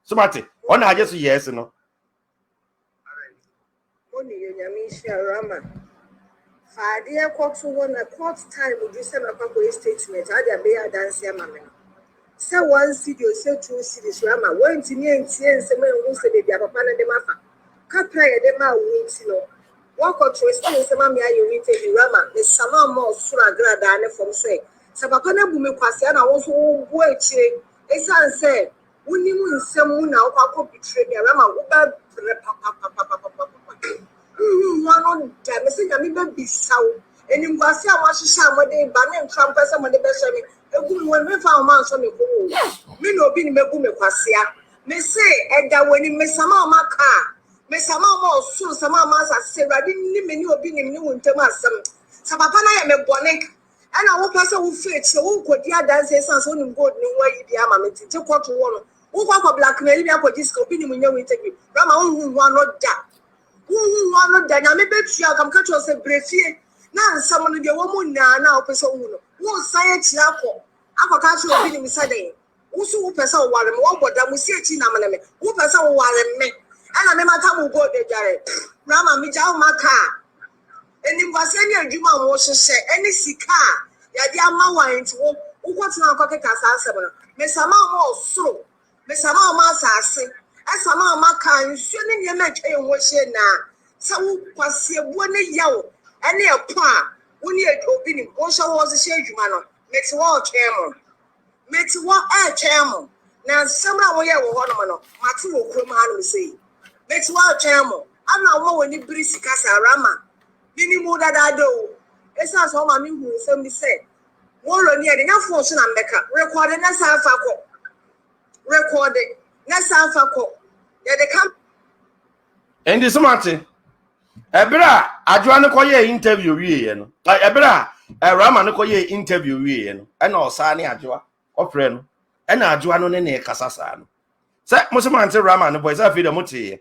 Somebody, on I just yes no. Only you Rama. Father, court to one a court time would you send a couple statement? I dare dance your mamma. So one city or so two cities, Rama, went to me and see and some who said they have a pan and the maffa. Can't play a dema wins, you know. Walk out to a still some mamma, you meet a Rama, the summer more sura grada from say. Sabacana Bumquasiana also wait. A said, when you Nsem now, I'll betray me, Rama, one on them, I mean, be so. And in Basia, was somebody, Banner, Trump, somebody better me. A good one, we found months on the go. Me no be Megume Quasia. May say, and that when you miss some of my car, Miss some more soon, some of us are said, I didn't even know being new in Thomas. Sabapana, I'm a bonnet. And I will pass a fit, so who could the other say something good new way the armament to quote to one. Who got a blackmail for this opinion when you take me. Rama, who one not that. Who one not that. I may bet you come catch us a breath here. Now, someone of the woman now, person who science yappo. I catch you opinion Saturday. Who person warren, one but I will see it in a who person warren me. And I remember time will go there. Rama, me down my car. And in Vasenia, Juma was say any sika, Yadiama wine to what's now cocket as answer. Miss Sama more so, Miss Sama Massa, as Sama Maka, shooting your match and wash it now. So was here 1 year, and near pa, 1 year opening, Osha was a shade man, makes war chairman. Makes war air chairman. Now, somehow we have one man, Matu Kuman say. Makes war chairman. I'm not more when you breeze Casa Rama. Mini more that I do. It's not all my new somebody said. More near enough fortune and Becca. Recording that's half a call. Recording that's half a call. Yeah, they come. And this Martin. Ebra, I join a interview. Like Ebra, a Raman interview. And all Sani Ajua, or friend. And I join on any Casasan. Set Musman to Raman, the boys I feed a muti.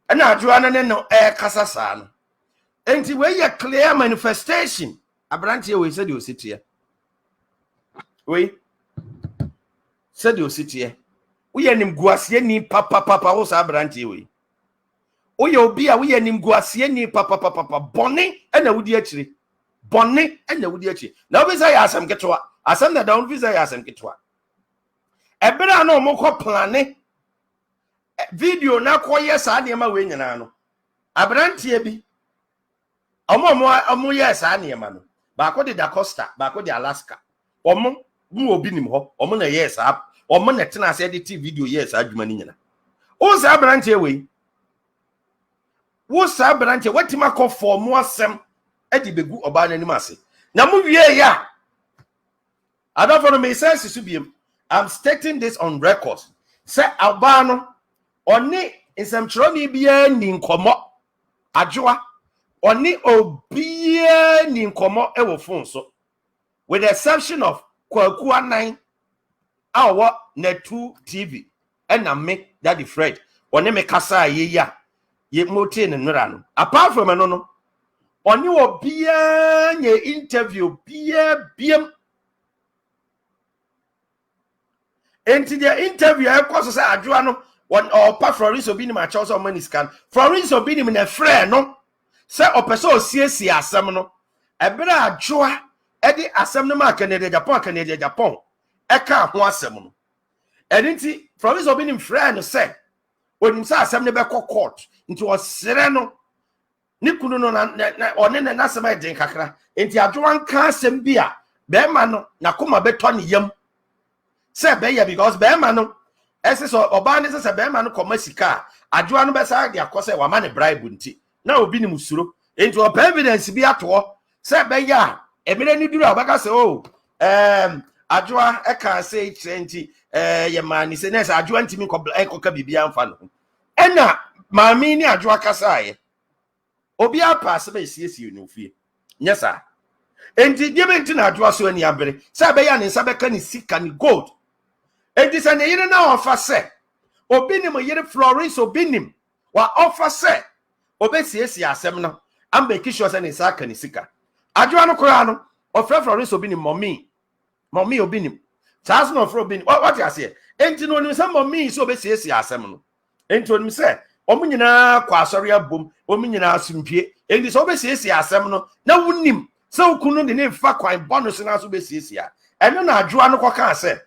And I join no air Casasan. And the way you clear manifestation, a branch here, we said you sit here. We said you sit here. We are in Guasiani, papa, was a branch here. Oh, you'll be a we are in Guasiani, papa, bonnet, and a woody actually. Bonnet, and a woody actually. Now, we say, I some get to what. I send that down, we say, I some get to what. A better no more plan. Video now, yes, I am a winning. A branch here be. Omo yes ani ma no ba ko de Da Costa ba ko de Alaska omo mu Obinim ho omo na yes up omo na tena ase de TV video yes adwuma ni nyina o sa branche we wo sa branche watima ko for mo asem e de begu oba na nim ase na mu wie ya adofo no me sense su biem. I'm stating this on record say oba no oni nsem ni bia ni nkomo adwoa Oni obie ni nkomo ewo phone so with the exception of Kwakua 9 awo Netu TV and me Daddy Fred oni me kasa ye ya ye mote ne nura no apart from no oni obie nye interview biem enti the interview e koso say adwoa no one or pa Florence Obinim a choose money scan Florence Obinim na frɛ no say opeso osiesie asem no ebere adwoa e di asem no ma Canada Japan e ka ho asem no edinti Florence Obinim frɛ no say onim say asem no be court nti osere no ni kunu no na one na asem e den kakra enti adwoa nka asem bi a be ma no na koma beto ne yam say be ya because be ma no ese so oba ne say be ma no koma sika adwoa no be say dia akose wa ma ne bribe nti na Obinim musuro into a evidence bi ato say be ya emire ni duru abaka say oh adwoa e kan say 20 ye mani say next adwoa ntimi koka bibia mfa no ena maami ni adwoa kasa ye obi apa se be siesie no fie nyesa enti die be nti na adwoa so ani abere se be ya ne nsa beka ne sika ne gold enti se ne yire na offer se Obinim yire Florence Obinim wa offer se obesiesi asem no am make sure se ne nsa ka ne sika adwoa no kora no offer Florence Obinim mommy Obinim Charles no for Obinim what you say enti no nim se mommy so obesiesi asem no enti onim se omu nyina kwa S0rry abom omu nyina asumpie enti so obesiesi asem no na wunim se ukunu de ne fa kwan bonus na so obesiesi a eno na adwoa no koka se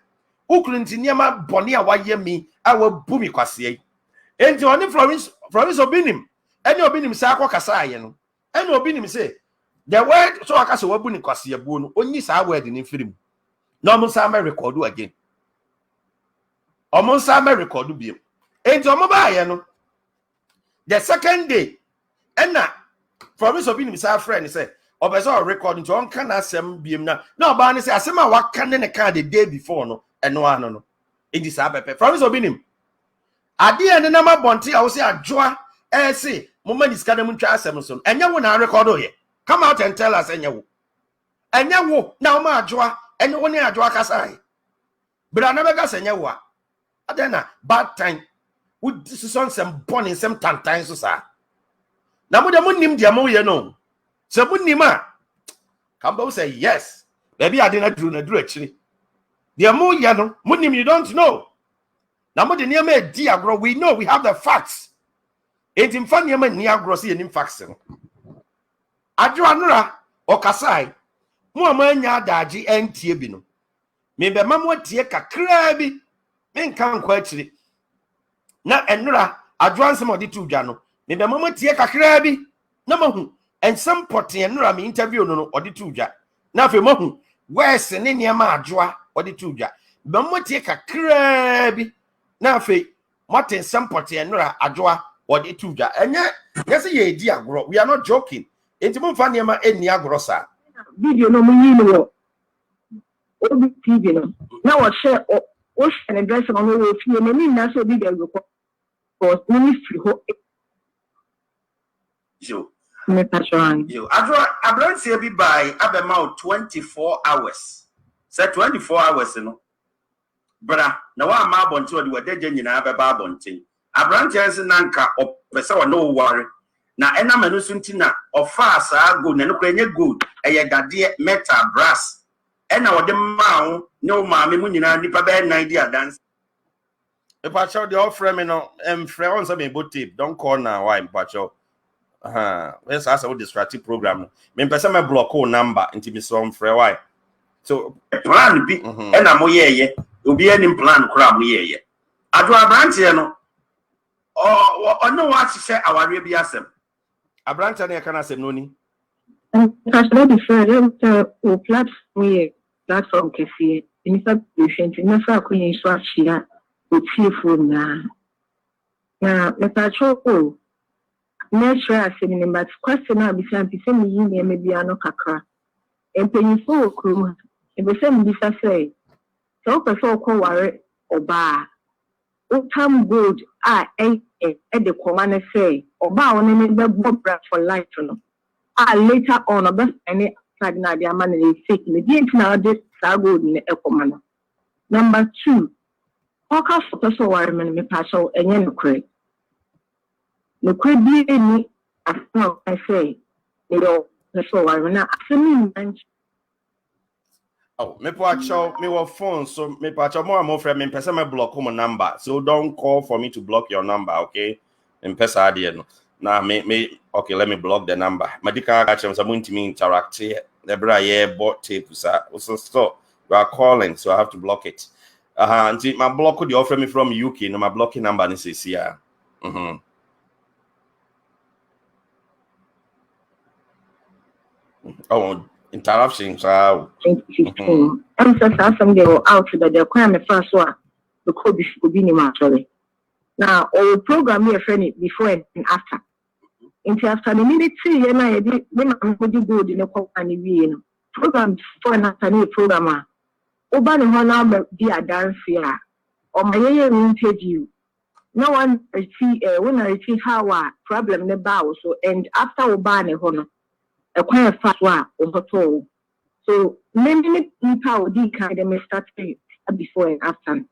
ukunu nti niema bone a waye mi a wabumi kwase enti oni Florence Obinim eni Obinim sa akokasa aye no eni Obinim se the word so akasa wabuni kwase abuo no onyi sa word ni firim no mo sa me record again omo sa me record bi enti omo ba aye no the second day ena Florence Obinim sa friend say obeso record nti on kan asem biem na oba ne say asem a waka ne ka the day before no eno ano no edi sa pepe Florence Obinim ade ene na mabonte a wo say adwoa say moma diska na muntwa asem so enye wo na record oye come out and tell us enye wo na wo ma adwoa enye wo ne adwoa kasai bra na bega senye wo a adena bad time wo son sem born sem tantan so sa na mo de mo nim de mo ye no se mo nim a kamba say yes baby ade na duru akiri de mo ye no mo nim you don't know na mo de ne ma di agro we know we have the facts etim fa ne ma ni agro se nim facts no adwoa nura okasai mo amanya adaji entie bi no me be ma mo tie kakra bi me nkan kwa akiri na enura adwoa nsem odi tu dwa no me be ma mo tie kakra bi na mahu ensem pote enura me interview no odi tu dwa na fe mahu wes ne niema adwoa odi tu dwa be mo tie kakra bi na fe mote ensem pote enura adwoa odi tu dwa enye yesi ye di agro we are not joking enti mo fa niema eni agro sa video no munyi no obi TV no na wo share o share address no wo fie no ni na so bi dey record for ministry ho yo me passion yo abrantie bi by abema 24 hours say 24 hours no bra na wa ma abonte odi wadaje nyina abeba abonte abrantie se nanka opese wo no worry na ena manu sunti na ofa asa go na no kra nye gold eye dade metal brass ena wode mawo ne o ma me mu nyina nipa be 90 dance e pa chow the offer me no free on some ebo tape don't call now why pa chow let's ask about distractive program me pese me block o number nti me so free why so plan bi ena mo ye obi any plan kra mo ye ado abrantie no no what to say aware bi asem abrantie na kana asem no ni pastor the friend o platform kesi in fact patient na fa ko yin so achia o tiefo na me patrol ko make sure asem ni but question na bi san pese mi yi na me bia no kakra empanyifo okrum e be say mi bisa say so person ko ware oba o tam good the command say oba won ne be bobra for life no later on oba any na dia man e fake me di na this good ne command. Number 2 oka for person ware me pass so enye no kre bi ni after I say you know person ware na asemi manch. Oh, me pacho me wa phone so me pacho more friend me pesa me block my number. So don't call for me to block your number, okay? Me pesa ade no. Na me okay, let me block the number. Madika catch them some to me interact here. The bra ye bought tape so you are calling so I have to block it. Until my block could offer me from UK no my blocking number is here. Oh, interruptions are 2015. I'm just some they were out that the crime first one the code should be actually. Now our program here friend before and after. Into after the minute you know I did when I'm good in the company we program before and after the program over the whole number be a dance here or my interview. No one see when I see how problem the bow so and after Obani honor a quiet fast one over So many people did kind of start before and after.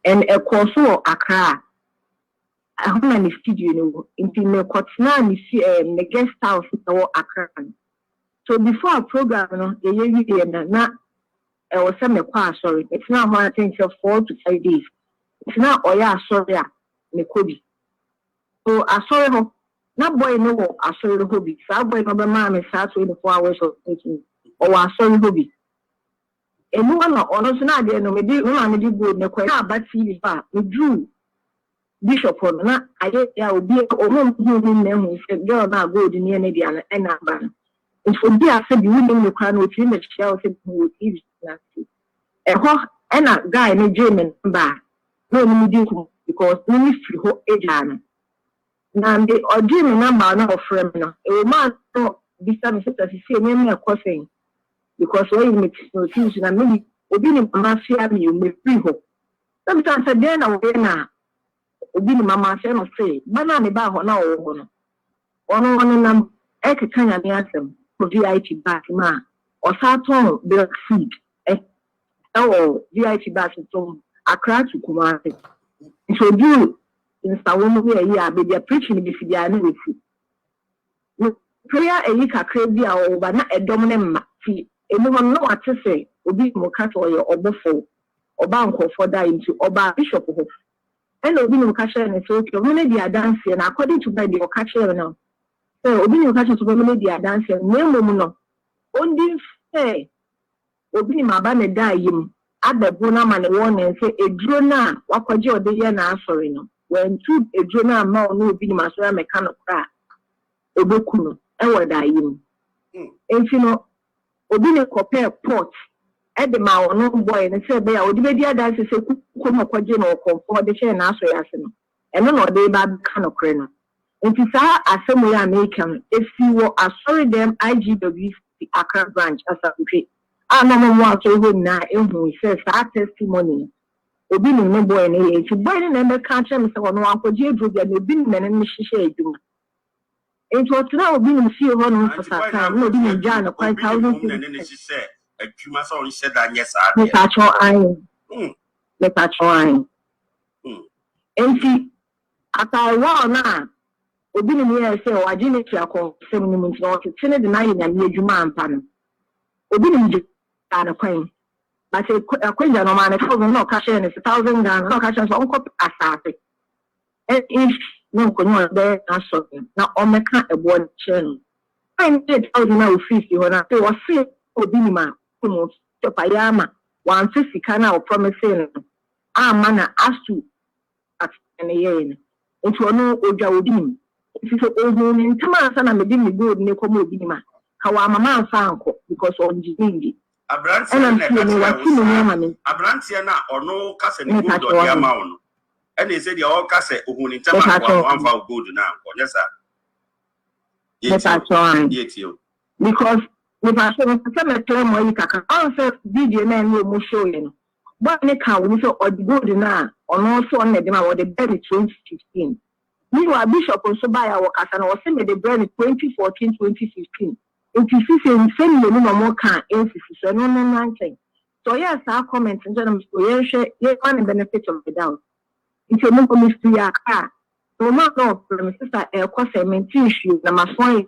And a course of Accra. I have many studio in the Kotsna, the guest house or Accra. So before a program, not I was some sorry. It's not more I think 4 to 5 days. It's not S0rry, Kobe. So S0rry, not boy no S0rry hobby. So boy no man is 24 hours of thinking or S0rry hobby. And no one or not there no me did good no quite but see we drew Bishop on na I will be a woman who said girl now good in the end and ban. It would be a said you wouldn't look around with him, shall say, who is nasty. And a guy named German bar. No, me because only free age. Now, the or German number no friend. A man, this time, as he say, name a cousin. Because when you make no things, and maybe Obinim Mafia, you may free hope. Sometimes I then away now. Obinim Mama say, Banana bar now. One Ekanya Nsem for VIP back ma or Saturn black seed or VIP back from Accra to Kumasi. So do in Sawono here, but they are preaching if they are with you. Prayer a week a crazy or but a dominant fee. Anyone know what to say, Obi Mokato or Buffo or Banco for that into Oba Bishop. And Obi Mokasha and so community are dancing according to the Okacha now. So, Obinim catches to family their dancer, no. Only say, Obinim Abane die him, at the Bonam and one and say, a drona, what could you do? S0rry no. When two a drona, no, Obinim as mechanic crack, Obokuno, and what die him. And you know, Obinim compare pot at the mouth, no boy, and said, they are the idea that is a Kuma Quajin or comfort the chair and S0rry, and no, they bad kind of crenna. It is S0rry American. If you were S0rry them IGWC Accra branch as a country. I no more to win now. He says that testimony. Obinim no boy any. If you boy never catch him, so no one could you do that. Obinim and Mrs. do. It was now Obinim see one for Satan. No Obinim Jan of 5,000. And she said, you must only said that yes, Let us try. Let us try. And see, after a while now. Obinim here say o agene ti akọ sem ni munti o tene de na yenya ni adwuma ampa no Obinim je ana kwan but akwanja no ma na fo no ka share ni 1,000 Ghana no ka share so onko asase if no ko no be S0rry na o meka ebo nche no I'm 8,000 na ofisi ho na say o se Obinim a no to payama 150 kana o promising ama na asu at ene ye nti ono odwa Obinim. If you in Tamasa, me didn't good, Nicomo Bima. How am a man found because of Jindy. A Brantiana or no cousin or the amount. And they said, your cousin who in Tamasa, one found good now. Yes, sir. Yes, sir. Because if I said, a claim where you can answer video man will show you. But they can't or the good now, or also on the demand or the berry 2015. Meanwhile, Bishop also buy our cast and was sent the brand in 2014, 2015. It is same no more can so no nothing. So yes, our comments and gentlemen, share one benefit of the doubt. It's a number mystery car. No matter my sister a course I maintain issue na my phone.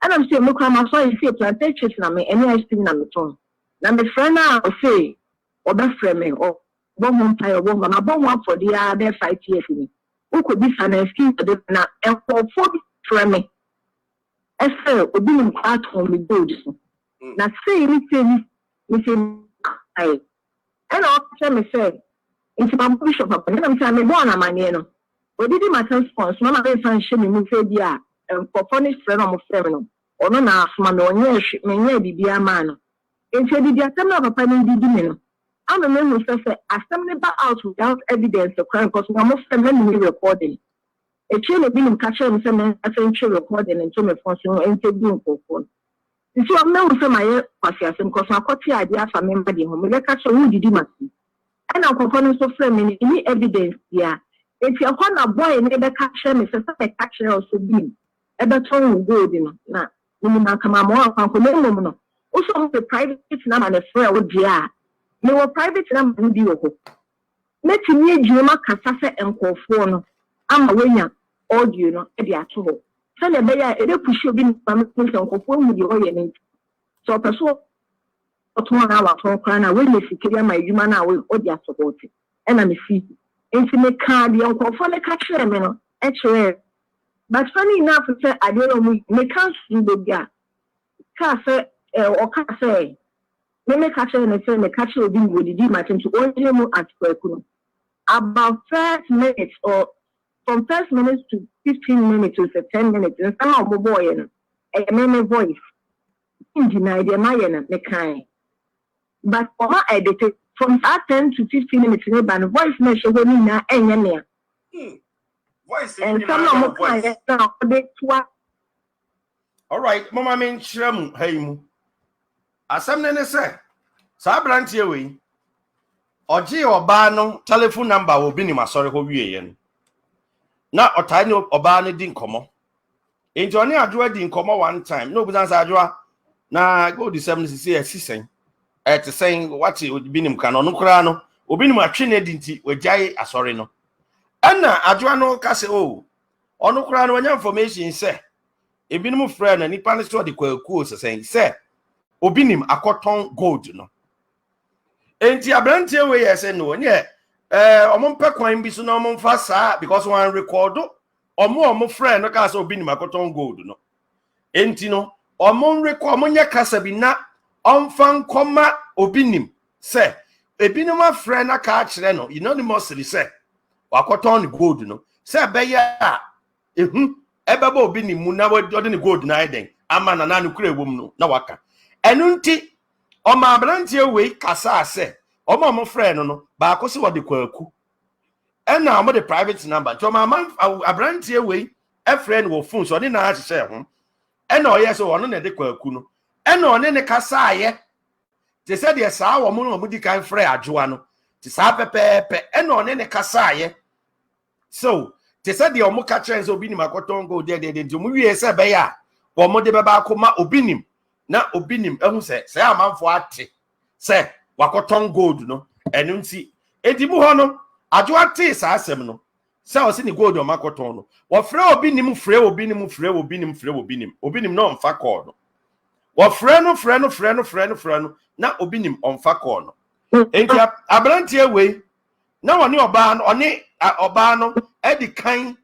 And I'm saying look my phone say plantation na me any ice cream na me ton. Na me friend now say or be friend me or one month or one my one for the other 5 years me. Who could be an excuse for the na and for friend me. S0rry Obinim at home with those. Now say anything I and after me say into my bishop up and I'm saying me born a man no. But did my response mama be fan shame me say dia and for furnish friend of friend no. Ono na asma no nye me nye bibia man. Into the atem na papa me didi me no. I'm a man who says asem ne ba out without evidence of crime because I'm not family recording. A chain of being catcher and some essential recording and some function and doing for phone. So I'm now some my passion because I got the idea for member the home. Let catch who did you and I'm components of frame any evidence. Yeah, if you're one a boy and never catcher, Mr. Catcher also been a better will go in. Now, when you come more, Uncle also the private number and a friend with dear. No private number with you. Let me Juma Casasa and call phone. I'm a winner, audio, no, at all. So the bear, a push you been from phone with your so person. 1 hour for Crana, when you secure my human hour or their support. And I'm a fee. Intimate card, the uncle for the catcher, actually. But funny enough, I don't know, me can't see the guy. Cafe or cafe. Let catcher and say the catcher will be with the matching to all you at Quakuno. About 5 minutes or from 5 minutes to 15 minutes to 10 minutes, and some of boy and a man voice. Deny the Mayan, the kind. But for my edited from 10 to 15 minutes, and voice measure when in a Voice and some of my now. All right, Mama mean Shrem, hey, as some nene say, Sabranti away. Oji Obano telephone number will be in my sorry who we now or tiny Obano didn't come. In Johnny Adua didn't come one time. No, but Adua now go to 76 at saying what it would be in Canon Crano, Obinim a Trinity with Jay S0rry no. Anna Adjuano Casse o no crano information say a minimum friend and Nippon store the course saying, say Obinim a cotton gold no. Ain't ya brandy away as no one yet. Omon Pequine be so no fast because one record or more friend no cast Obinim a cotton gold no. Ain't no or mon record monya casabina on fan comma Obinim say a binuma friend a catch reno, you know the mostly say. Wakoton gold no say beya ebebo Obinim mu na wodi gold na den ama na nanu kura ewom no na waka enu nti o ma brantie we kasa ase o ma mo friend no ba ko se wodi kwaku ena mo the private number to ma abrantie we e friend wo phone so ni na ahye ho ena o yes o no na de kwaku no ena o ne kasa aye te se de saa wo mo no mo di kan friend adwoa no te saa pepepe ena o ne kasa aye. So, they said the Omoka chance Obinim a cotton go there, the movie say beya, or Mode Babakoma Obinim. Now Obinim, who say a man for ati, say, Wakoton gold, no, and you see, Edimuhono, Ajuati is a seminal. So, I see the gold on Macotono. What Frey Obinim, Obinim no on Facorno. What friend, now Obinim on Facorno. Ain't ya a brandy way? Now on your ban on it. Obano edi kind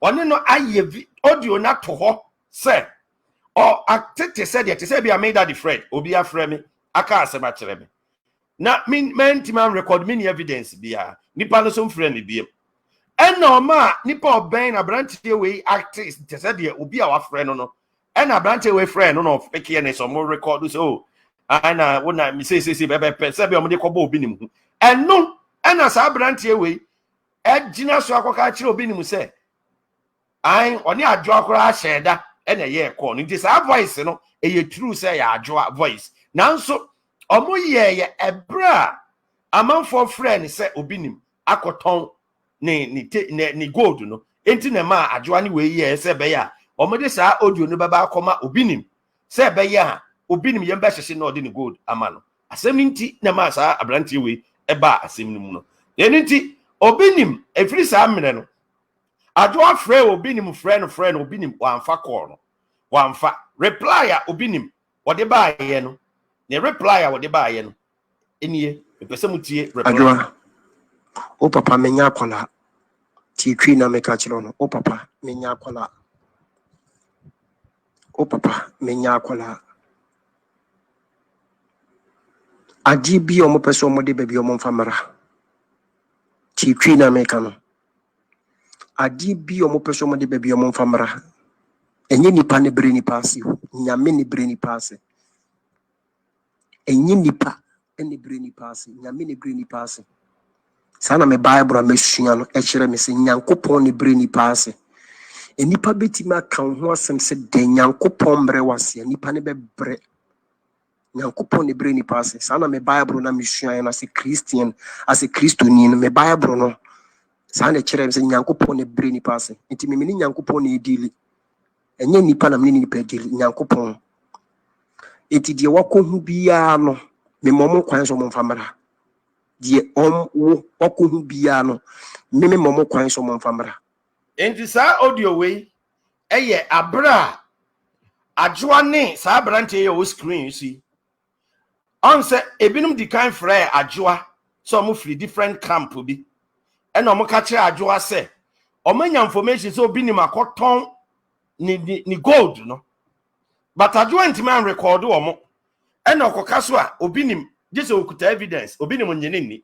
one no aye audio na to ho say or acted said yet say be made that the Fred obi afre me aka asema kire me na man record many evidence bia nipa no so friend bi e no ma nipa oben na branch we acted said ye obi a wa friend no e na branch we friend no fake ye so mo record so ana wona me say be say be o mo de kobo obi nim hu eno na sa branch we Ejina so akoka kire Obinim say ai oni adwo akora sheda ena ye call nti sa voice no eye true say ya adwo voice nanso omo ye ebra amanfo friend say Obinim akoton ni gold no enti na ma adwo ani we ye say be ya omo de sa audio no baba akoma Obinim say be ya Obinim ye mba hyehye no de ni gold ama no asem nti na ma sa abrantie we eba asem no mu no ye nti Obinim every samene no adwo frɛ Obinim friend Obinim wanfa call no wanfa reply Obinim wode ba ye no ne reply wode ba ye no enie epese mutie reply adwo o papa menya kwala ti twi na me ka kire no o papa menya kwala agi bi o mo pese o mo de baby o mo famara ti twi na me ka no adi bi o mo pese o mo de baby o mo famara enye nipa ne bre nipa ase nyame ne bre nipa ase enye nipa ene bre nipa ase nyame ne bre nipa ase sana me bible amesua no e kire me se nyankopon ne bre nipa ase enipa betima kan ho asem se de nyankopon mbre wase nipa ne be bre nyankopon ne bre nipa ase sana me bible na mesua na se Christian as a Christoni me bible no sana kire me se nyankopon ne bre nipa ase enti me ni nyankopon ne edili enye nipa na me ni nipa edili nyankopon enti de wako hu biya no me momo kwan so mo famra de wo wako hu biya no me momo kwan so mo famra enti sa audio we eye abra adwoa ne sa brante ye wo screen you see on say ebinum di kan frɛ adwoa so mo free different camp bi ena mo ka kire adwoa say o manya information so Obinim akoton ni gold no but adwoa ntima record wo mo ena okoka so a Obinim just okuta evidence Obinim nyene ni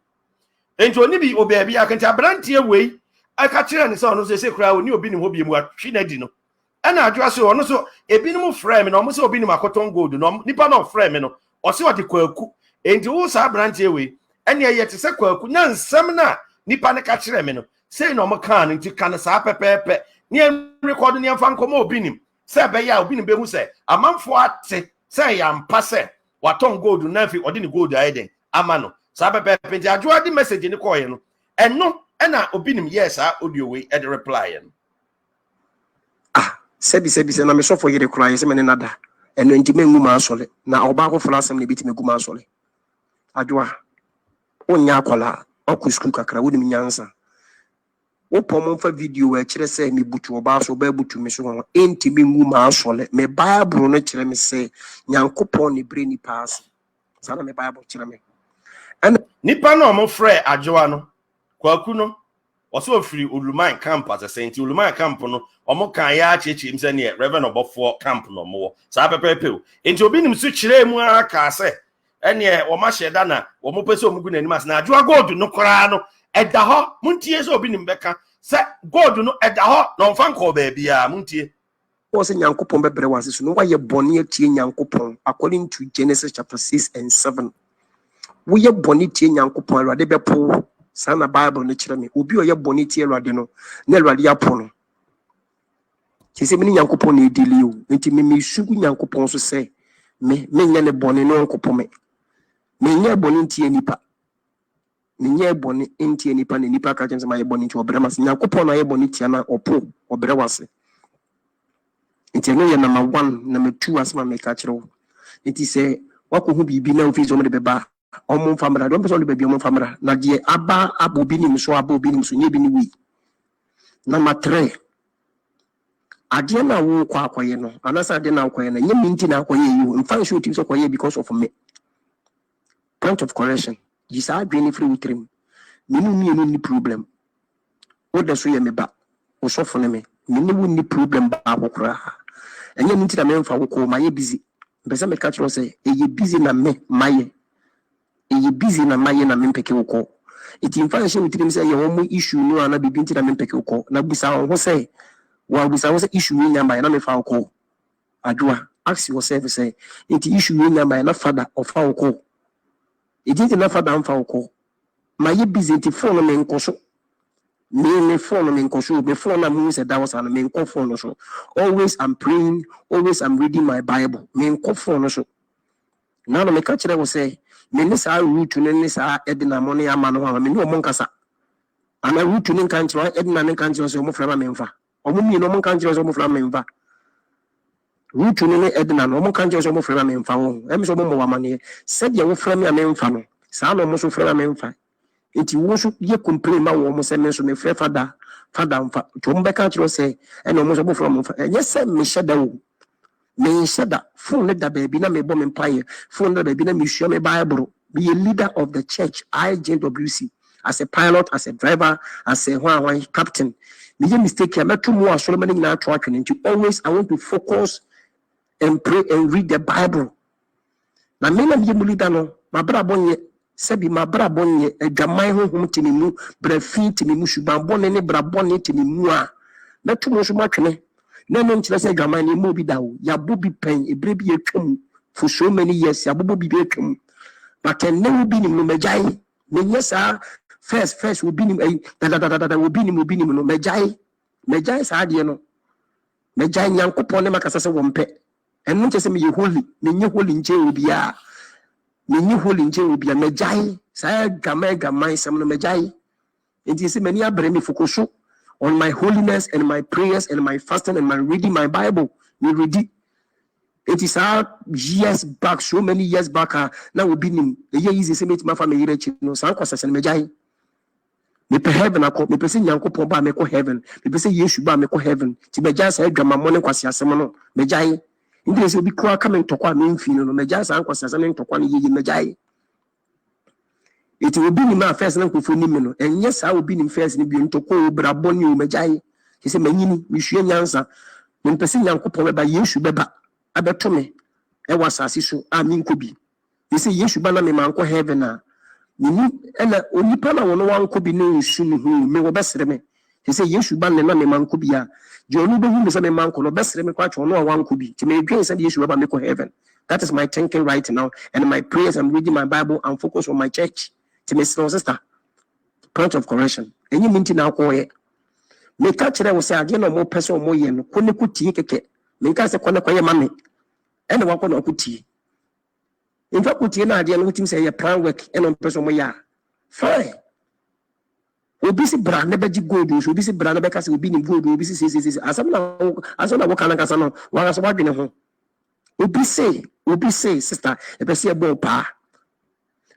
enti oni bi obebi akanta brante we aka kire ne so no say kura oni Obinim ho bi mu atwi na di no ena adwoa so ono so Ebinim frame no mo say Obinim akoton gold no nipa no frame no o se odi kwaku enti wo sa brante we ene ye te se kwaku na nsem na nipa ne ka kire me no say no mo kan nti kan sa pepepe ne record ne mfa nkomo Obinim se be ya Obinim be hu se amanfo ate se ya mpa se waton gold na fi odi ne gold aiden amano sa pepepe nti adwoa di message ne koye no eno ena Obinim yes a audio we e de reply no sebi na me so for yere kura yese me ne nada eno nti me nguma asole na oba ko fla asem ne biti me guma asole adwoa onya akola okusku kakra woni nyansa wo pomo fa video e kire se me butu oba so ba butu me so enti me nguma asole me bible no kire me se nyankopon ne bre ni pass sana me bible kire me and nipa no mo frɛ adwoa no kwaku no oso free Oluman camp as a saint Oluman camp no omo kan ya chechi im se ne reverend obofo camp no mo sa pepepe enti Obinim su kire mu aka se ene wo ma hyeda na wo mo pese omugu nanim as na adwoa gold no kora no eda ho muntie se Obinim beka se gold no eda ho na onfa nko ba bia muntie wo se nyankopon bebre wase so no waye bone atie nyankopon according to Genesis chapter 6 and 7 wo ye bone tie nyankopon Awurade bepo sana Bible ne kire me obi oye bone tie Awurade no na Awurade apo no kese me nyankopon ne dili o enti me sugu nyankopon so se me nyane bone no nkopon me nye bone ntie nipa me nye bone ntie nipa ne nipa ka kyense ma ye bone ntie obere mas nyankopon na ye bone tie na opo obere wase enti no ye number 1 number 2 asma me ka kire wo enti se wako hu bibi na ofi zo me de beba omo famra don person de bebi omo famra na de aba Obinim so aba Obinim so nye bi ni wi number 3 ade na wo kwa akoye no anasa ade na akoye na nye minti na akoye yi in fact show team so akoye because of me point of correction jisa adwene free utrim minu ni problem o da so ye me ba o so fo ne me minu ni problem ba akokora enye minti na me mfa wo ko ma ye busy mpesa me catch no say e busy na me maye e busy na maye na me mpeke wo ko it in fact show utrim say ye wo mu issue no ana bibi nti na me mpeke wo ko na busa ho say wa busa wo say issue ni nyamba na me fa wo ko adwoa ask yourself say it issue ni nyamba na father of fa wo ko it is enough for them for my busy phone me nkoso me phone me nkoso be phone na mu say that was an me nko phone so always I'm praying, always I'm reading my Bible me nko phone so now me catch them say me ni sa root ni sa edina money amano ha me no monkasa ana root ni kan tro edina ni kan tro so mo frama me mfa omo mi no mo kan tro so mo frama me mfa root ni edina no mo kan tro so mo frama me mfa ho em so mo wa mane said ye wo frama me mfa no sa no mo so frama me mfa enti wo so ye complain ma wo mo se me so me frɛ fada mfa to mo be kan tro se e no mo so mo frama mfa enye se me hyeda wo me shada phone da baby na me bom empire phone da baby na me show me Bible be a leader of the church Exp0ses as a pilot, as a driver, as a captain. Me mistake here, me too more Solomon na atwatwen into always I want to focus and pray and read the Bible. Na me na me leader no ma bra bonye sebi ma bra bonye adwaman honhom timi mu bra fi timi mu suban bonne ne bra bonne timi mu a me too more so matwene na no nkyerɛ sɛ adwaman ne mu bi da wo ya bo bi pen ebre bi atwam for so many years ya bo bi atwam but ne bi ni no magyae me nyesa first Obinim Obinim no magyae saa de no magyae nyankopɔn ne makasa sɛ wɔmpɛ ɛno nkyɛ sɛ me holy me nye holy nkyɛ obia magyae saa gama sam no magyae enti sɛ mani abrɛ me fokoso on my holiness and my prayers and my fasting and my reading my Bible me ready It is our years back, so many years back. Now Obinim, the year is the same my family rich. No, some causes and Majai. Me pe heaven, I call me person Yanko Pomba, me ko heaven. Me person Yeshuba, me ko heaven. To Majai said, Gamma Mono Quasia Semono, Majai. In this will be quite coming to Qua mean Fino, Majai Sanquas as an to Quani Majai. It will be in my first uncle for Nimino, and yes, I will be in first in being to call Brabonu Majai. He said, Manini, we should answer. When person Yanko Pomba by Yeshuba. Abetome e wasase so amin ko bi they say yesu bana me manko heaven na ni ena onipa na wono wanko bi no nsu no hu me wo besere me they say yesu bana na me manko bi a je onu be hu me say me manko no besere me kwa cho no wanko bi ti me dwen say yesu baba me ko heaven. That is my thinking right now, and my prayers. I'm reading my Bible and focus on my church. To me sister point of correction enyi minti na ko ye me ka kire wo say age no mo pese o mo ye no ko ne kuti keke me ka se ko ne ko ye mame and the one kuti. In fact, kuti na ade no tim say plan work and on person mo ya. Fine. Obi si bra na beji gold, obi si bra na be ka se obi ni gold, obi si asam na wo kana kasa no, wa so wadwene ho. Obi say sister, e be say e bo pa.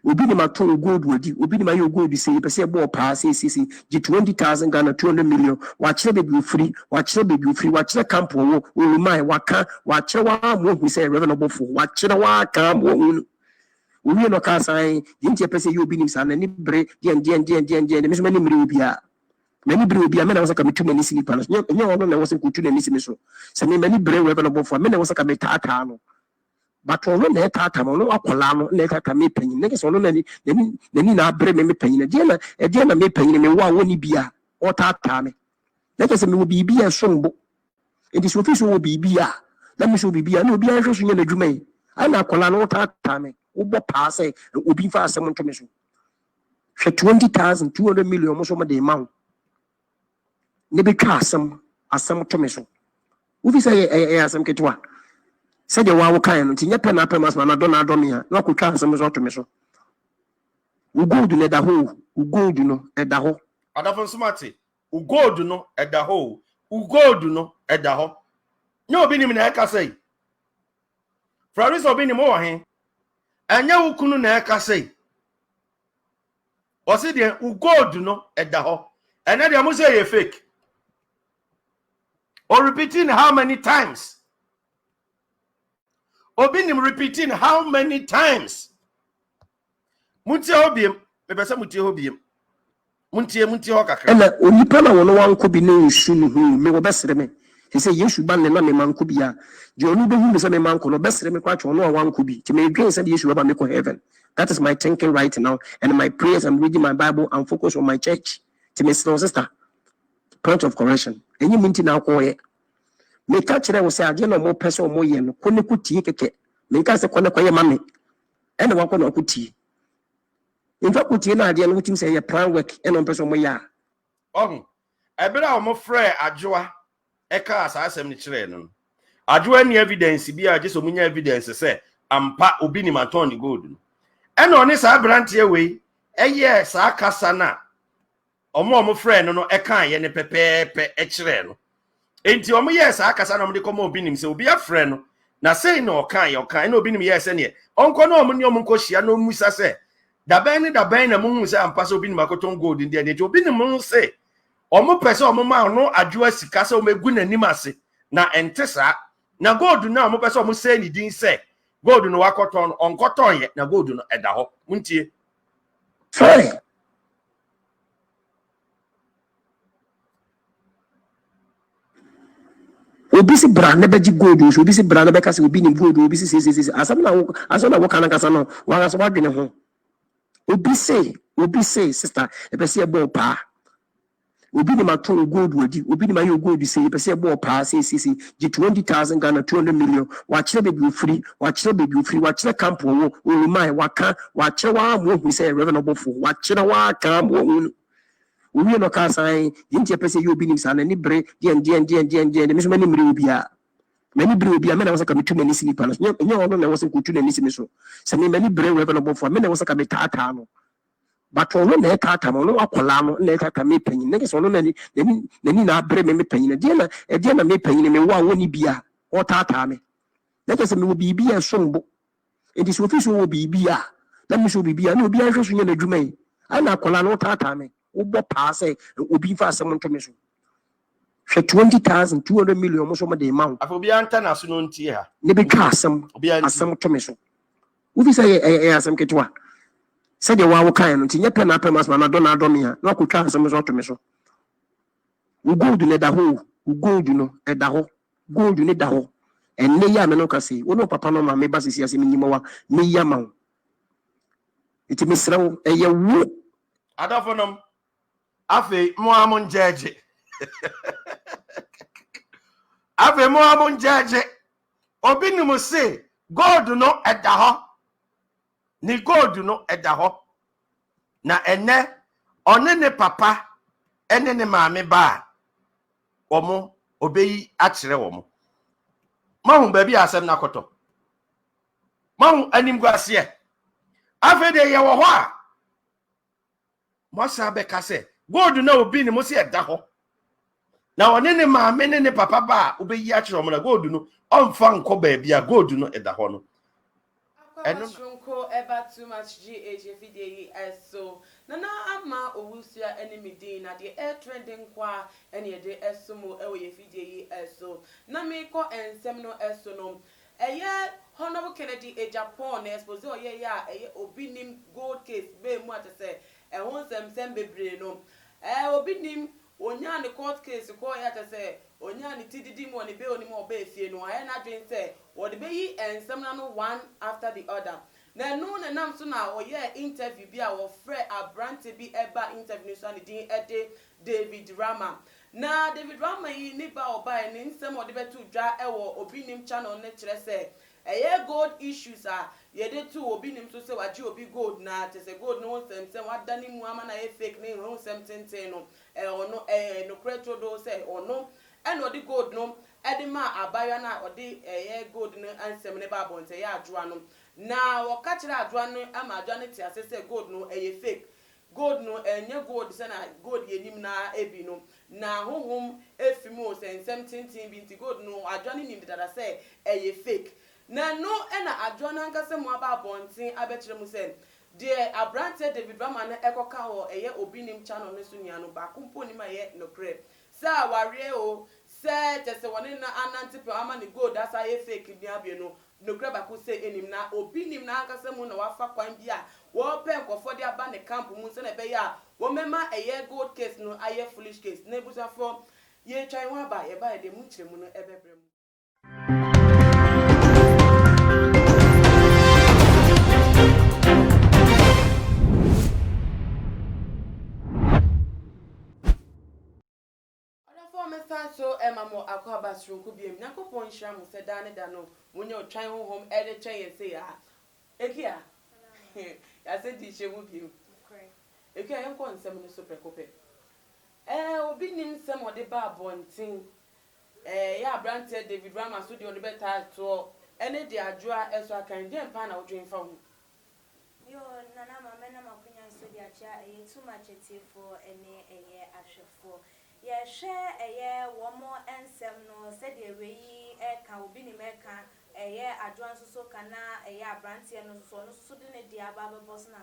Obi ni ma to gold wadi, obi ni ma yo gold say e be say e bo pa say gi 20,000 Ghana 200 million. Wa kire baby free, wa kire camp wo my waka, wa kire wa mo hu say revenue for, wa kire wa camp wo we no ka sai, yinti e pese yo bi nim sa na ni bre dien me so mani mre obi a. Many bre obi a me na was ka metu mani sini pa no. Nye ono na was ku tu na ni sini so. Se me mani bre revenue for, me na was ka metata no. But ono na tata mo no akola no na tata me panyin ne ke so no na ni na bre me panyin de na me panyin me wa woni bia o tata me ne ke se me wo bibia sombo it is official wo bibia let me show bibia no bia hwe so nya na dwuma yi ai na akola no tata me wo bo pa se obi fa asem ntome so hwe 20,000 200 million mo so mo de ma ne be twa asem ntome so wo fi say asem ketwa said the wow kind of thing, pen up as man, I don't know, no could transfer me to me. So we go to let the hole, we go to know at the hole. Adafon Smarty, we go to know at the hole, we go to know at the hole. No, Obinim na eka say. Fraris Obinim over him, and you couldn't eka say. Was it there, we go to know at the hole, and then you must say a fake. Or repeating how many times? Obinim repeating how many times? Munti Obinim, me pesa munti Obinim. Munti hokakra. Ena onipa na wono wanko bi no nsu no hu me wo besere me. He say yesu ban ne na me manko bi a. Je onu be hu me say me manko no besere me kwa cho no wanko bi. Ti me dwen say yesu baba me ko heaven. That is my thinking right now, and my prayers. I'm reading my Bible and focus on my church. To me sister point of correction enyi minti na ko ye me ka kire wo se age no mo pese o mo ye no ko ne kuti keke me ka se ko ne ko ye mame ene wa ko no kuti in fact kuti na ade no wutim se ye plan work ene pese o mo ya ebere o mo frɛ adwoa e ka asasem ni kire no adwoa ni evidence bi a je so munya evidence se ampa Obinim aton the gold no ene oni sa brante we eye sa kasa na omo frɛ no e ka ye ne pepepe e kire no enti omo yes akasa na omo de komo Obinim se obi afrɛ no na sei na okan na Obinim yes ne onko na omo ne omo nkohia na omusa se daben na mo hu se ampa se Obinim akoton gold ndi ene Obinim mo se omo pese omo ma no adwoa sika se omo egu nanim ase na entesa na gold na omo pese omo se ni din se gold no wakoton onkoton ye na gold no eda ho muntie sorry obi si bra na beji gold obi si bra na be ka se Obinim gold obi si asam na wo kana kasa no wa so wadwene ho obi say sister e be se e bo pa Obinim aton gold wadi Obinim ayo gold say e be se e bo pa say gi 20,000 Ghana 200 million wa kire baby free wa kire camp wo my waka wa kire wa mo hu say revenue for wa kire wa camp wo we no ka sai yinti e pese yo Obinim sa na ni bre dien me so mani mre obi a mani bre obi a me na was ka metu mani sini pa no nye ono na was ku tu na ni sini so se me mani bre revenue for me na was ka metata no but ono na tata mo no akola no na tata me panyin ne ke so no na ni na bre me panyin de na me panyin me wa woni bia o tata me Let us say me will be a song. It is official will be let me show be no be anxious in the Jume. I na kola no tata me. Obo pass obi fa someone to me so. 20,000 200 million almost over the amount. Afobi anta na so no ntie ha. Ne be twa asem to me so. Ubi say asem ketwa. Say the wa wo kan no tinye pen na mas na do me ha. Na ko twa asem so to me so. We gold ne da ho. We gold no e da ho. Gold ne da ho. En ne ya me no ka say. Wo no papa no ma me ba sisi asem nyimo wa me ya ma. It me srawo e ye wo. Adafonom afi mo amon jeje. Afi mo amon jeje. Obinim say gold no eda ho. Ni gold no eda ho. Na ene one ne papa ene ne maame ba omo obeyi akire womo. Mahu baby asem na koto. Mahu anim guase. Afi de ye wo ho a. Mosa be ka say gold na Obinim say eda ho. Na one ne maame ne papa ba obeyi akire womo na gold no onfa nko ba bia gold no eda ho no. Eno ever too much GH so nana ama owusia enemy din na the air trending kwa ene de esomo ewo ye fidie so na me ko ensem no eso no eye honorable Kennedy Agyapong na expose oye ya eye Obinim gold case be mu atese e ho nsem bebre no Obinim onya ne court case ko ya atese onya ne tididi mo ne be oni mo be fie no aye na dwen se wo de be yi ensem na no one after the other. Na no na nam so na oye interview bi a wo frɛ abrante bi eba interview so na din ede David Rama. Na David Rama yi ni ba oba ni nsɛm ɔde betu dwa ɛwɔ Obinim channel ne kyerɛ sɛ ɛyɛ gold issues a yɛde tu Obinim so sɛ wagye obi gold na te sɛ gold no nsɛm wada ni mu ama na yɛ fake ne ho nsɛm tenten no ɔno no kreto do sɛ ɔno ɛna ɔde gold no ɛde ma abaya na ɔde ɛyɛ gold no ansɛm ne ba abɔnte yɛ adwoa no na wɔka kyerɛ adwoa no ama adwoa no te ase sɛ gold no ɛyɛ fake gold no enye gold se na gold yenim na ebi no na honhom efimu se nsem tintin bi nti gold no adwane nim dada se eye fake na no na adwane ankase mu aba abonten abekire mu se de abrante David Rama na ekoka ho eye Obinim channel no so nia no ba kumpo ni ma ye no kre sa ware o se tese woni na anante pe ama ni gold asa ye fake ni abie no kre ba ku se enim na Obinim na ankase mu na wafa kwan bi a wo pen kofo de aba ne camp mu se na be ya wo mema eye gold case no aye foolish case na ebusafo ye twan wa ba ye ba de mu kire mu no ebebre mu so emamo akwa basrunku biem nakopon hira mu se da ne da no munye otwan honhom ede twen ye se ya ekia ya se di hye mu biem ekia yen ko nsem no so prekope Obinim nsem ode ba abonten ya abrante David Rama so de ode beta to ene de adwoa eso akan de mpa na odwen fa ho yo nana mama na makunya so de acha too much for ene ahwefo ye share womo ensem no said ye we ka Obinim ka adwan so kana abrante no so de ne dia baba boss na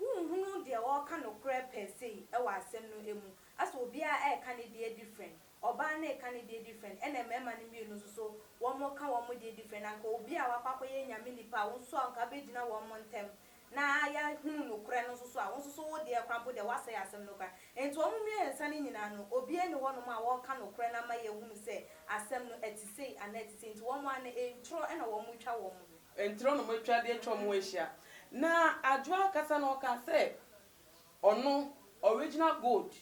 hunu de wo ka no kra pese e wa asem no emu aso obi a ka ne dia different oba na ka ne dia different ene mema ne mi no so womo ka womo dia different anka obi a wakwa ye nyame nipa wo so anka be gina womo ntem na ya hunu no kra no so a wo so wo de kwampo de wasa ya asem no ka ento omo mi ensa ne nyina no obi ene wono ma wo ka no kra na ma ye hunu se asem no etisei ana etisei ento womo ana entro ena womo twa womo entro no mo twa de twa mo ehia na adwoa kasa no ka se ono original gold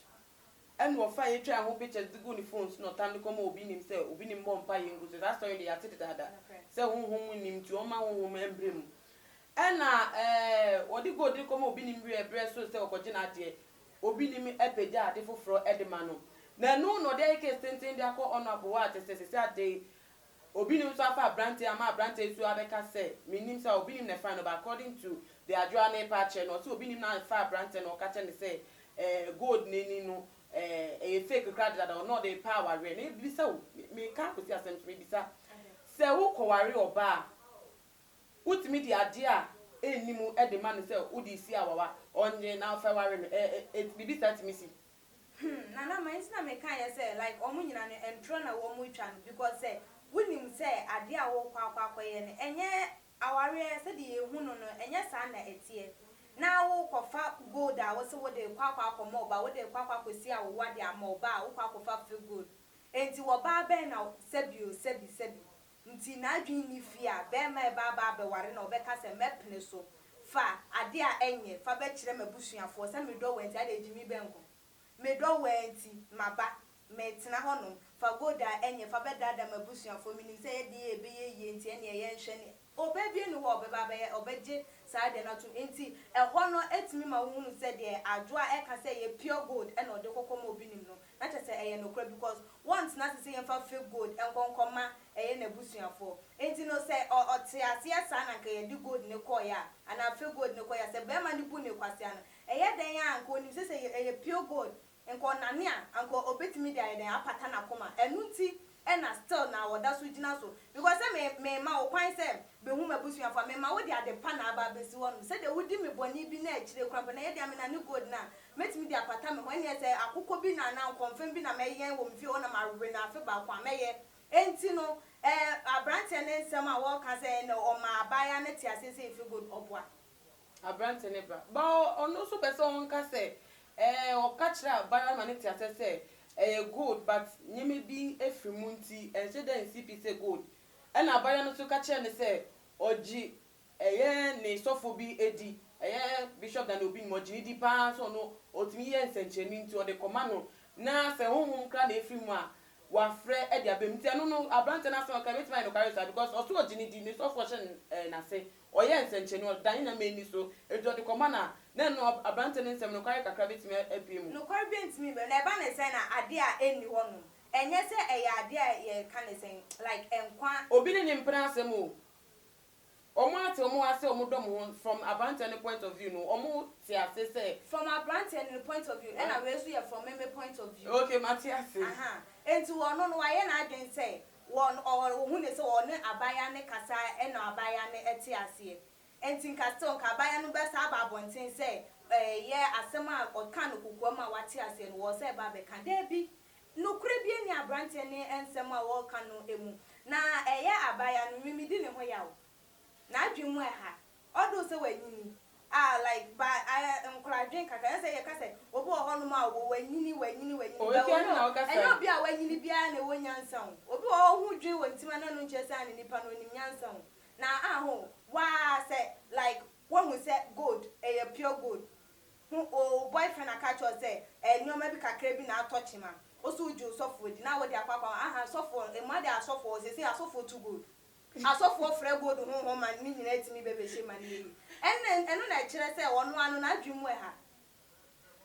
and wo fa ye twa ho pictures de go ni phones no tan ko mo Obinim se Obinim bo mpa ye nguzo that story dey atete dada se honhom nim ti o ma honhom embrem ena odi gold ko mo Obinim wi ebre so se okoje na de Obinim epeja ade foforo edema no na no de ke stenten de akọ honorable wa te se ade Obinim so afa abrante ama abrante su abeka se minim se Obinim na fa no but according to the adwane patch no so Obinim na fa abrante no ka che ne se gold ni no fake credit that or not the power re na bisa me ka ko si asem me bisa se wo koware oba utimi di ade a enimu e de man se wo di si awawa onye na fa ware no bibi start me si Nana my na me kan ye say like omo nyina no entro na wo mu twa no because say wunim say ade a wo kwa ye ne enye aware se de ehu no no enye sa na etie na wo kofa gold a wo se wo de kwa mo ba wo de kwa kosi a wo wade amo ba wo kwa kofa fe gold enti wo ba be na sebi nti na adwin ni fi a be ma ba be ware na obeka se mepne so fa ade a enye fa be kire mabusuafo se me do wenti ade ejimi benko me do wenti maba me tena honom fa goda enye fa beda da mabusuafo minim se ye die ebe ye enti ene ye nhwe ne obebie no wo obeba be obeje saa de na to enti ehɔ no etimi ma wonu se de adwoa eka se ye pure gold ena ode kokom obinim no na che se eye no kra because once na se ye fa fake gold enkonkoma eye na busuafo enti no se ote ase asa na nka ye di gold ne koya ana fake gold ne koya se be ma ni bu ne kwase ana eye den ya anka onim se ye pure gold enko nane a anko obetimi dia den apata na koma enunti ena still na woda so gina so because me ma wo kwan se be hu mabusu afa me ma wo dia de pa na aba besi wonu se de wudi me boni bi na akire krampa na ye dia me na ne gold na metimi dia apata me when ye se akukọ bi na na confirm bi na me yen wo mfi wona ma rebe na afa ba kwa me ye enti no abrante ne nsem a wo ka se na o ma abaya ne ti asese ifi gold obwa abrante ne bra ba ono so pese on ka se o ka kira abaya ma ne ti asese gold but nyeme bi efrimunti ense den CP say gold and abaya no so ka kire ne say oji ne sofo bi edi bishop dan Obinim oji di pa so no otimi ye nsencheni nti o de komano na se honhom kra na efrimu a wa frɛ e dia bem nti no abrante na so ka betima no carry because oso oji ni di ne sofo hye na se o ye nsencheni o dan na meni so edo de komana na no abrante ne nsɛm no carry kakra betima ebiem no carry bentimi be na ba na say na ade a eni hɔ no enye se eye ade a ye ka ne sen like enkwa Obinim ni mpena asɛm o omo ate omo ase omo dom ho from abrante ne point of view no omo ti ase say from abrante ne point of view and we so ye from me point of view okay mati ase enti wono no waye na adwen say won or hu ne say won abaya ne kasa e na abaya ne eti ase enti nka still nka abaya no be sa aba bonten say ye asem a oka no kokwa ma wate ase no wo say ba be kan da bi no kure bi ni abrante ne ensem a wo ka no emu na eye abaya no mi di ne ho yawo na adwemu ha odo se wanyini like ba encouraging kaka say ye ka say obi ho no ma wo wanyini enyo bi a wanyini bia na wonyansa obi ho hu dwen wontima na no nche say nipa no nim nyansa na aho wa say like one who say gold pure gold o boyfriend akacho say nyoma bi kakra bi na atochima oso uju sofo di na wo di akwakwa sofo e ma di asofo say asofo too good asofo frɛ gold ho man ni nyina etimi bebe hye man ni eno na kyerɛ sɛ wɔno ano na adwemu ha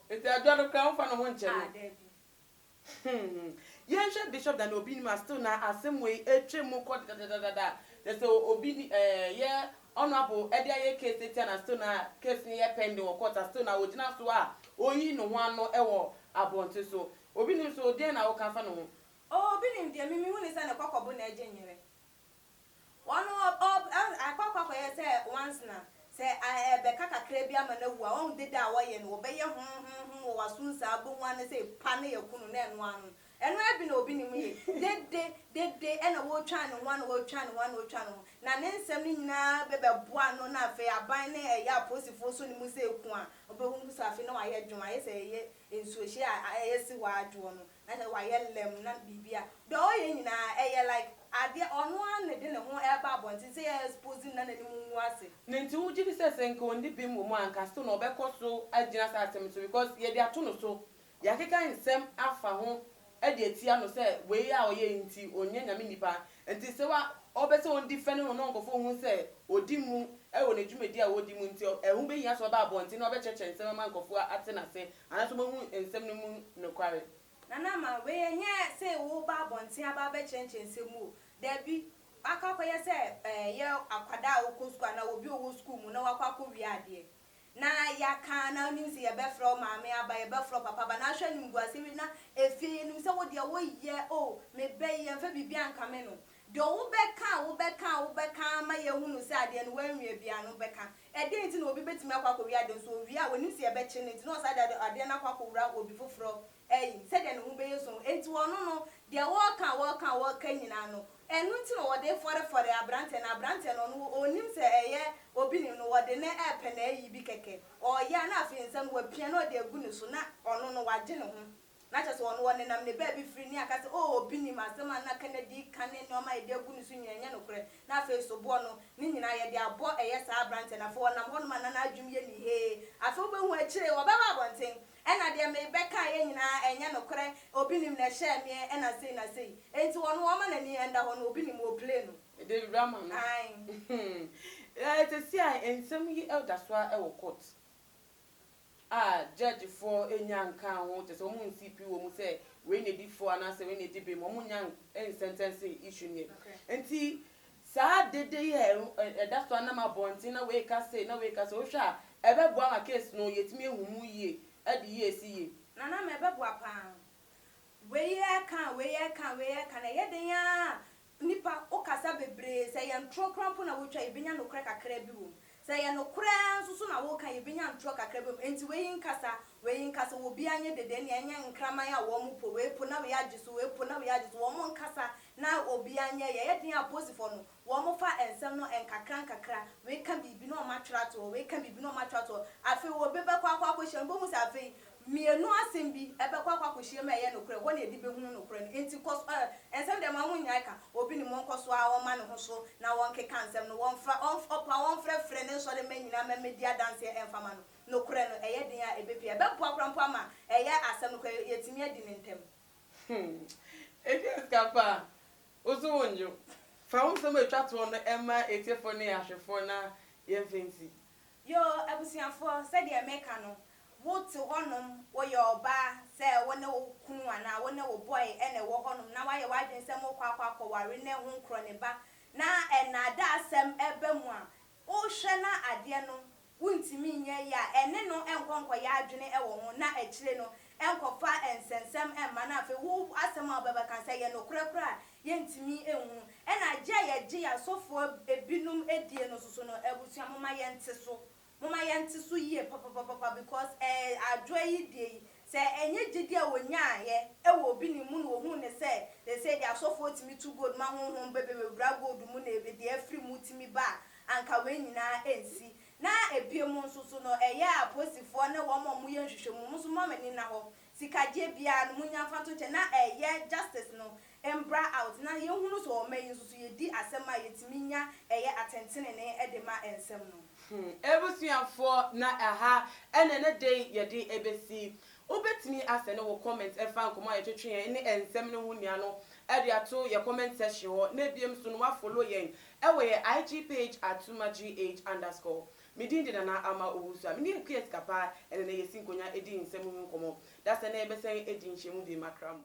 eti adwado kra wo fa no ho nkyɛ no David yenhwe bishop dan Obinim still na asɛm we etwemu kɔ dadadada they say Obinim ye honorable edia ye case etia na still na case ni ye pending wo court still na ogina so a oyi no ho ano ɛwɔ abonte so Obinim so den na wo ka fa no ho Obinim de mimi hu ni sɛ ne kɔkɔbo na agye nyere one akɔkɔ ye sɛ once na sɛ be kaka kakra bi ama na wu a on deda a wɔyɛ no wɔbɛyɛ ho wasunsa abo hu an sɛ pa na yakunu na eno anu eno abi na Obinim ye de ena wo twa ne ho na ne nsɛm ni nyina bebe boa no na afɛ aban ne ɛyɛ aposifo so ni mu sɛ eku a obɛhu so afɛ na wayɛ dwuma ayɛ sɛ ɛyɛ ensuohye a ɛyɛ si wa adwo no na sɛ wayɛ lem na bibia de ɔyɛ nyina ɛyɛ like ade ɔno an ne de ne ho ɛba abɔnten sɛ yɛ exposing na n'anim mu ase ne nti wo gidi sɛ sɛ nka ondi bi mu anka still na ɔbɛkɔ so agyina sa asɛm so because ye de ato no so yakeka nsɛm afa ho e de atia no sɛ wei a ɔyɛ nti onye nyame nipa nti sɛ wa obese on defend no nkofo hu se odi mu e wo ne dwumedi a wodi mu nti ehu be hia so ba abonti na obecheche nsem ma nkofo ate na se anaso mo hu nsem no mu no kware nana ma we nye se wo ba abonti aba be chenche nsem mu da bi akakoye se ye akwada okoskua na obi owo school mu na wakwakọ wi ade na ya kan na nim se ye be fro maame aba ye be fro papa ba na hwa nim guase wi na efie nim se wo de wo ye o me be ye mfa bibia nka me no de wobeka ma ye hunu se ade no wanwie bia no beka e de nti na obi betimi akwakọ wi ade so owi a woni se e be kye nti no sa ade na akwakọ wura obi foforo se de no hu be yeso enti wono no de woka nyina no enu nti no wode fore abrante no onim se eye Obinim no wode na epe na ayi bi keke o ya na afi nsem wa pia na ode agu ne so na ono no wagye ne ho na kyese ono wone nam ne ba bi firi ni aka se Obinim asem na kanadi kane no ma ede agu ne so nyenye no kure na afi so bo no ni nyina ye de abo eye sa abrante na fo nam ho no ma na adwum ye ni he afi obehu akire wo ba abonten ena de me beka ye nyina enye no kure Obinim na hye me ena sei enti wono wo ma na ni enda ho no Obinim o play no de drama no ai to see Nsem yi elder so e wo court judge for enyanka ho te so mu CP wo mu say we ne di for ana say we ne di be mo mu nyan sentencing issue ne enti saa dede ye that so na ma bonti na we ka say o hwa e be boa ma case no yetimi ehu mu yie e di ye si ye na me be boa pa we ye kan na ye den ya nipa okasa bebre say ye ntro krampo na wotwa ebenya no kra kakra bi wo say ye no kra nsusu na wo kan ebenya ntro kakra bi enti we nkasa wo bi anye dede ne anya nkraman ya wo mu po we po na we agiso wo mu nkasa na obi anye ye den aposifo no wo mu fa ensem no enkakra we kan bibi no ma trato afi wo bebe kwa hye mbo mu sa afi mienu asem bi ebekwa hye ma ye no kra wo na edi be hunu no kra enti kos ensem de ma mu nyai ka Obinim nkoso a wo ma ne ho so na won keka nsem no won frɛ ne so de manyina ma media dance emfama no kra no eye den a ebepia ebepua krampo ama eye asem no kra yetimi adi ne ntem Kapa ozo wonjo fa won so metwa to no ema etiefo ne ahwefo na yemfenti yo abusiafo se de meka no wote honom wo ye oba se wo ne wo kunu ana wo ne wo boy ene wo honom na wa ye wadwen se mo kwakwa ware ne ho nkro ne ba na enada asem ebe mu a wo hwe na ade no wuntimi nye ya ene no enkonko ya adwene e wo ho na akire no enkofa ensensem emma na afi wo asem a obeba kan se ye no kurakura ye ntimi ehu ena je ya sofo ebinum edie no soso no ebusia moma ye ntiso yie papa because adwoyi die se enye gidi a wonya ye e wo Obinim mu no hu ne se they say they are so for timi too good ma honhom bebe bra gold mu na ebe de afri mu timi ba anka we nyina ensi na ebiemu nsusu no eye aposifo ne wo mo ye nhwehwemu muso mamani na ho sikaje bia no munya fato che na eye justice no embra out na ye hunu so o mayi nsusu ye di asema yetimi nya eye atentene ne edema ensem no ebusuafo na aha ene ne dey ye di ebesi obetimi ase no wo comment e fa nkomo ye twetwe ne ensem no hu nia no e dia to ye comment section ho na biem so no wa follow yen e we ye IG page @gh_. Midin de na ama owusu mi ni kies kapa ene ne yesi nkonya edi nsem hu nkomo da se na ebesen edi nhwemu bi makram.